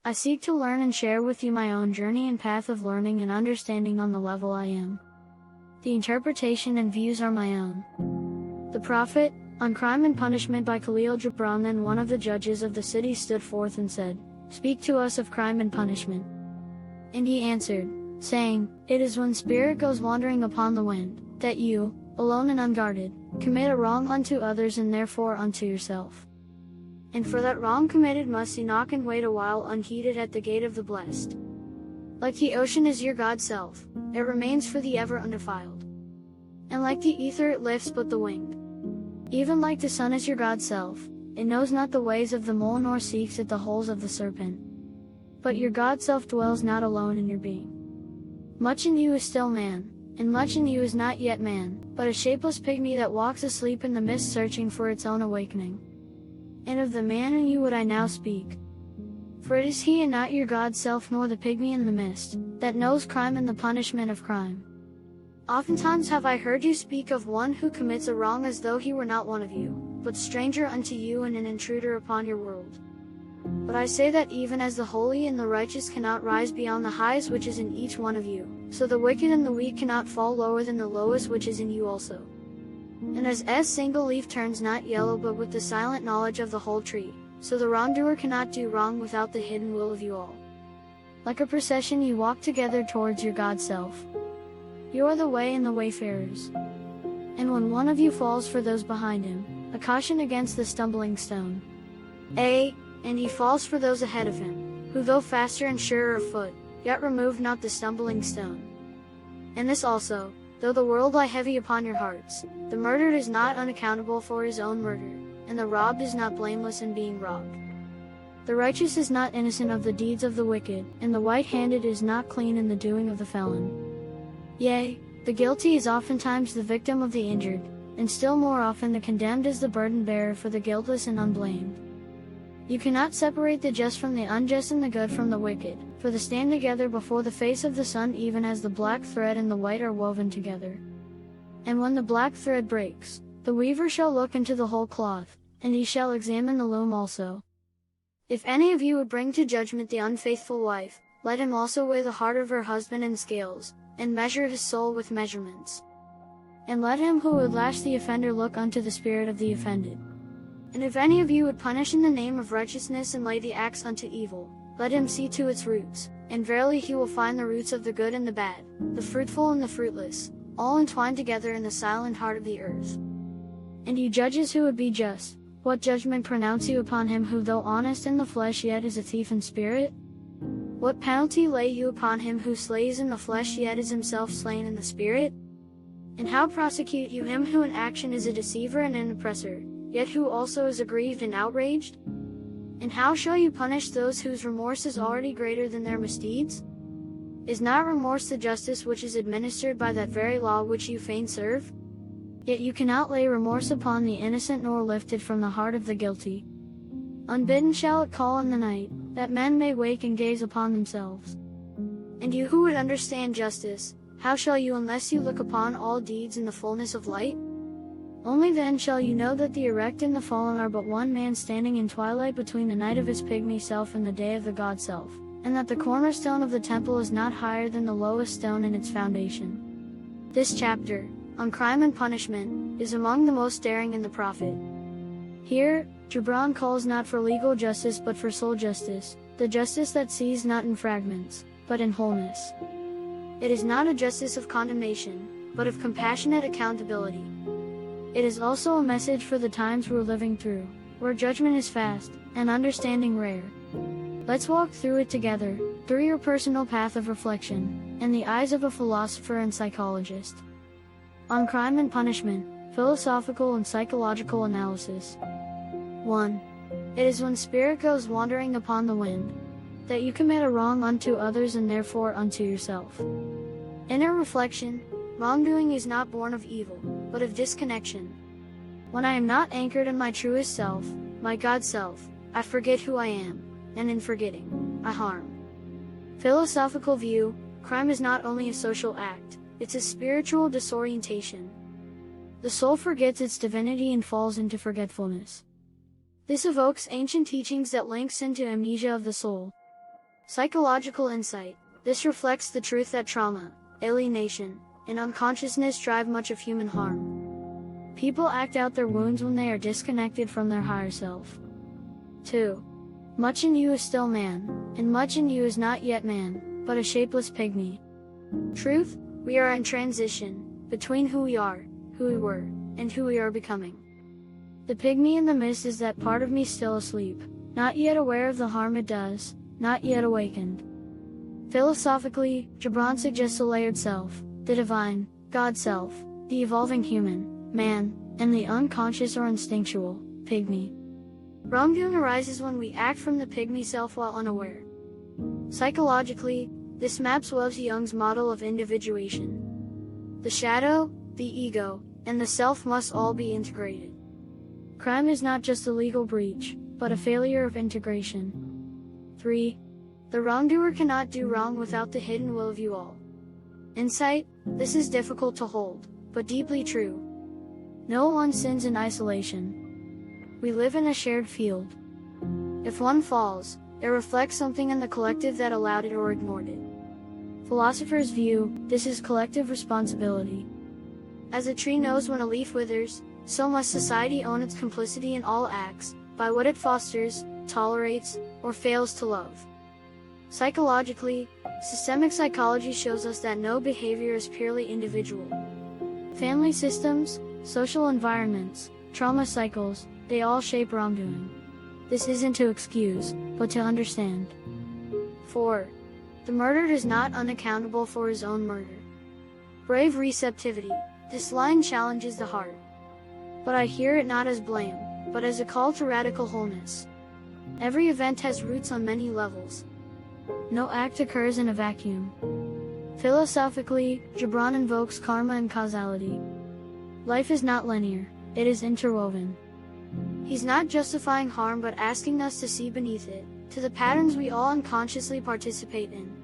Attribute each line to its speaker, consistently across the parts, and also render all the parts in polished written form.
Speaker 1: I seek to learn and share with you my own journey and path of learning and understanding on the level I am. The interpretation and views are my own. The Prophet, on Crime and Punishment by Kahlil Gibran. Then one of the judges of the city stood forth and said, "Speak to us of crime and punishment." And he answered, saying, "It is when spirit goes wandering upon the wind, that you, alone and unguarded, commit a wrong unto others and therefore unto yourself. And for that wrong committed must you knock and wait a while unheeded at the gate of the blessed. Like the ocean is your God's self, it remains for the ever undefiled. And like the ether it lifts but the winged. Even like the sun is your God's self, it knows not the ways of the mole nor seeks at the holes of the serpent. But your God's self dwells not alone in your being. Much in you is still man, and much in you is not yet man, but a shapeless pygmy that walks asleep in the mist searching for its own awakening. And of the man in you would I now speak. For it is he and not your God's self nor the pygmy in the mist, that knows crime and the punishment of crime. Oftentimes have I heard you speak of one who commits a wrong as though he were not one of you, but stranger unto you and an intruder upon your world. But I say that even as the holy and the righteous cannot rise beyond the highest which is in each one of you, so the wicked and the weak cannot fall lower than the lowest which is in you also. And as single leaf turns not yellow but with the silent knowledge of the whole tree, so the wrongdoer cannot do wrong without the hidden will of you all. Like a procession you walk together towards your God's self. You are the way and the wayfarers. And when one of you falls for those behind him, a caution against the stumbling stone. And he falls for those ahead of him, who though faster and surer of foot, yet remove not the stumbling stone. And this also, though the world lie heavy upon your hearts, the murdered is not unaccountable for his own murder, and the robbed is not blameless in being robbed. The righteous is not innocent of the deeds of the wicked, and the white-handed is not clean in the doing of the felon. Yea, the guilty is oftentimes the victim of the injured, and still more often the condemned is the burden-bearer for the guiltless and unblamed. You cannot separate the just from the unjust and the good from the wicked, for they stand together before the face of the sun even as the black thread and the white are woven together. And when the black thread breaks, the weaver shall look into the whole cloth, and he shall examine the loom also. If any of you would bring to judgment the unfaithful wife, let him also weigh the heart of her husband in scales, and measure his soul with measurements. And let him who would lash the offender look unto the spirit of the offended. And if any of you would punish in the name of righteousness and lay the axe unto evil, let him see to its roots, and verily he will find the roots of the good and the bad, the fruitful and the fruitless, all entwined together in the silent heart of the earth. And you judges who would be just, what judgment pronounce you upon him who though honest in the flesh yet is a thief in spirit? What penalty lay you upon him who slays in the flesh yet is himself slain in the spirit? And how prosecute you him who in action is a deceiver and an oppressor, yet who also is aggrieved and outraged? And how shall you punish those whose remorse is already greater than their misdeeds? Is not remorse the justice which is administered by that very law which you fain serve? Yet you cannot lay remorse upon the innocent nor lift it from the heart of the guilty. Unbidden shall it call in the night, that men may wake and gaze upon themselves. And you who would understand justice, how shall you unless you look upon all deeds in the fullness of light? Only then shall you know that the erect and the fallen are but one man standing in twilight between the night of his pygmy self and the day of the God self, and that the cornerstone of the temple is not higher than the lowest stone in its foundation. This chapter, on crime and punishment, is among the most daring in the Prophet. Here, Gibran calls not for legal justice but for soul justice, the justice that sees not in fragments, but in wholeness. It is not a justice of condemnation, but of compassionate accountability. It is also a message for the times we're living through, where judgment is fast, and understanding rare. Let's walk through it together, through your personal path of reflection, and the eyes of a philosopher and psychologist. On crime and punishment, philosophical and psychological analysis. 1. It is when spirit goes wandering upon the wind, that you commit a wrong unto others and therefore unto yourself. Inner reflection, wrongdoing is not born of evil, but of disconnection. When I am not anchored in my truest self, my God self, I forget who I am, and in forgetting, I harm. Philosophical view, crime is not only a social act, it's a spiritual disorientation. The soul forgets its divinity and falls into forgetfulness. This evokes ancient teachings that links into amnesia of the soul. Psychological insight. This reflects the truth that trauma, alienation, and unconsciousness drive much of human harm. People act out their wounds when they are disconnected from their higher self. 2. Much in you is still man, and much in you is not yet man, but a shapeless pygmy. Truth. We are in transition, between who we are, who we were, and who we are becoming. The pygmy in the mist is that part of me still asleep, not yet aware of the harm it does, not yet awakened. Philosophically, Gibran suggests a layered self, the divine, God self, the evolving human, man, and the unconscious or instinctual, pygmy. Wrongdoing arises when we act from the pygmy self while unaware. Psychologically, this maps Jung's model of individuation. The shadow, the ego, and the self must all be integrated. Crime is not just a legal breach, but a failure of integration. 3. The wrongdoer cannot do wrong without the hidden will of you all. Insight. This is difficult to hold, but deeply true. No one sins in isolation. We live in a shared field. If one falls, it reflects something in the collective that allowed it or ignored it. Philosophers' view, this is collective responsibility. As a tree knows when a leaf withers, so must society own its complicity in all acts, by what it fosters, tolerates, or fails to love. Psychologically, systemic psychology shows us that no behavior is purely individual. Family systems, social environments, trauma cycles, they all shape wrongdoing. This isn't to excuse, but to understand. 4. The murdered is not unaccountable for his own murder. Brave receptivity. This line challenges the heart. But I hear it not as blame, but as a call to radical wholeness. Every event has roots on many levels. No act occurs in a vacuum. Philosophically, Gibran invokes karma and causality. Life is not linear, it is interwoven. He's not justifying harm but asking us to see beneath it, to the patterns we all unconsciously participate in.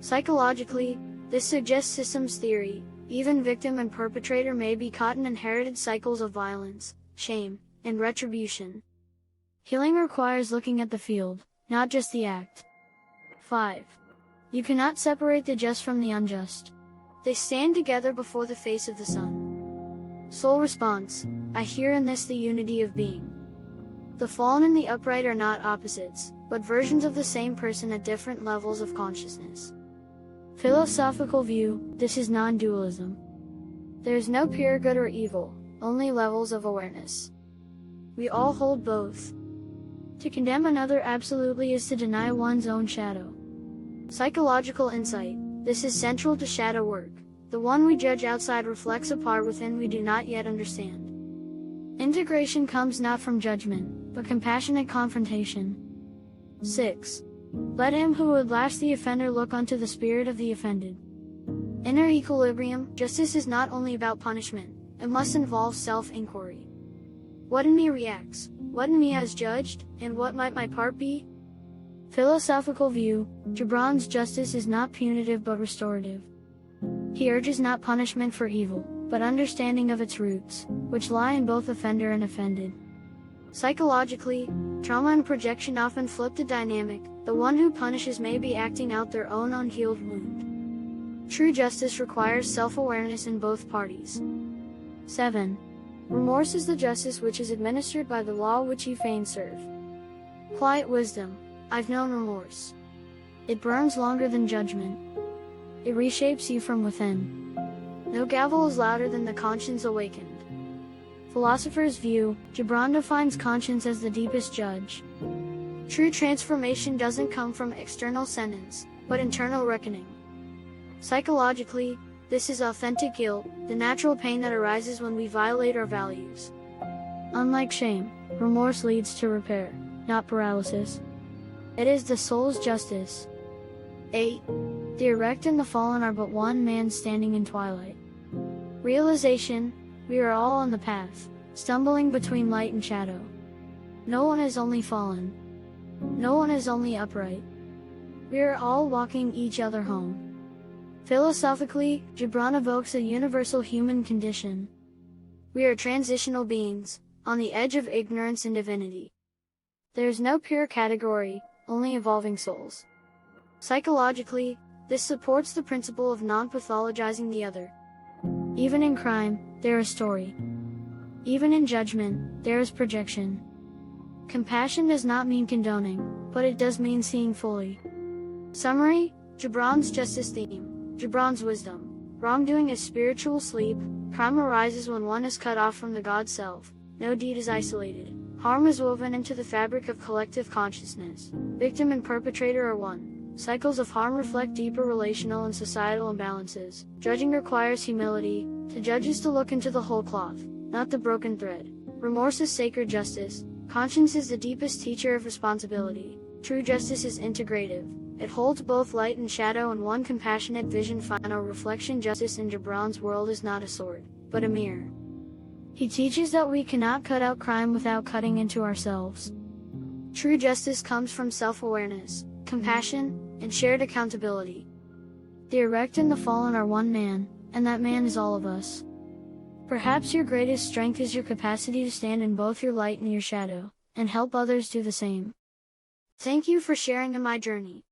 Speaker 1: Psychologically, this suggests systems theory. Even victim and perpetrator may be caught in inherited cycles of violence, shame, and retribution. Healing requires looking at the field, not just the act. 5. You cannot separate the just from the unjust. They stand together before the face of the sun. Soul response. I hear in this the unity of being. The fallen and the upright are not opposites, but versions of the same person at different levels of consciousness. Philosophical view, this is non-dualism. There is no pure good or evil, only levels of awareness. We all hold both. To condemn another absolutely is to deny one's own shadow. Psychological insight, this is central to shadow work. The one we judge outside reflects a part within we do not yet understand. Integration comes not from judgment, but compassionate confrontation. 6. Let him who would lash the offender look unto the spirit of the offended. Inner equilibrium. Justice is not only about punishment, it must involve self-inquiry. What in me reacts? What in me has judged, and what might my part be? Philosophical view, Gibran's justice is not punitive but restorative. He urges not punishment for evil, but understanding of its roots, which lie in both offender and offended. Psychologically, trauma and projection often flip the dynamic. The one who punishes may be acting out their own unhealed wound. True justice requires self-awareness in both parties. 7. Remorse is the justice which is administered by the law which you fain serve. Quiet wisdom. I've known remorse. It burns longer than judgment. It reshapes you from within. No gavel is louder than the conscience awakened. Philosophers' view, Gibran defines conscience as the deepest judge. True transformation doesn't come from external sentence, but internal reckoning. Psychologically, this is authentic guilt, the natural pain that arises when we violate our values. Unlike shame, remorse leads to repair, not paralysis. It is the soul's justice. 8. The erect and the fallen are but one man standing in twilight. Realization, we are all on the path, stumbling between light and shadow. No one is only fallen. No one is only upright. We are all walking each other home. Philosophically, Gibran evokes a universal human condition. We are transitional beings, on the edge of ignorance and divinity. There is no pure category, only evolving souls. Psychologically, this supports the principle of non-pathologizing the other. Even in crime, there is story. Even in judgment, there is projection. Compassion does not mean condoning, but it does mean seeing fully. Summary: Gibran's justice theme. Gibran's wisdom. Wrongdoing is spiritual sleep. Crime arises when one is cut off from the God self. No deed is isolated. Harm is woven into the fabric of collective consciousness. Victim and perpetrator are one. Cycles of harm reflect deeper relational and societal imbalances. Judging requires humility. To judge is to look into the whole cloth, not the broken thread. Remorse is sacred justice. Conscience is the deepest teacher of responsibility. True justice is integrative. It holds both light and shadow in one compassionate vision. Final reflection: justice in Gibran's world is not a sword, but a mirror. He teaches that we cannot cut out crime without cutting into ourselves. True justice comes from self-awareness, compassion, and shared accountability. The erect and the fallen are one man, and that man is all of us. Perhaps your greatest strength is your capacity to stand in both your light and your shadow, and help others do the same. Thank you for sharing in my journey.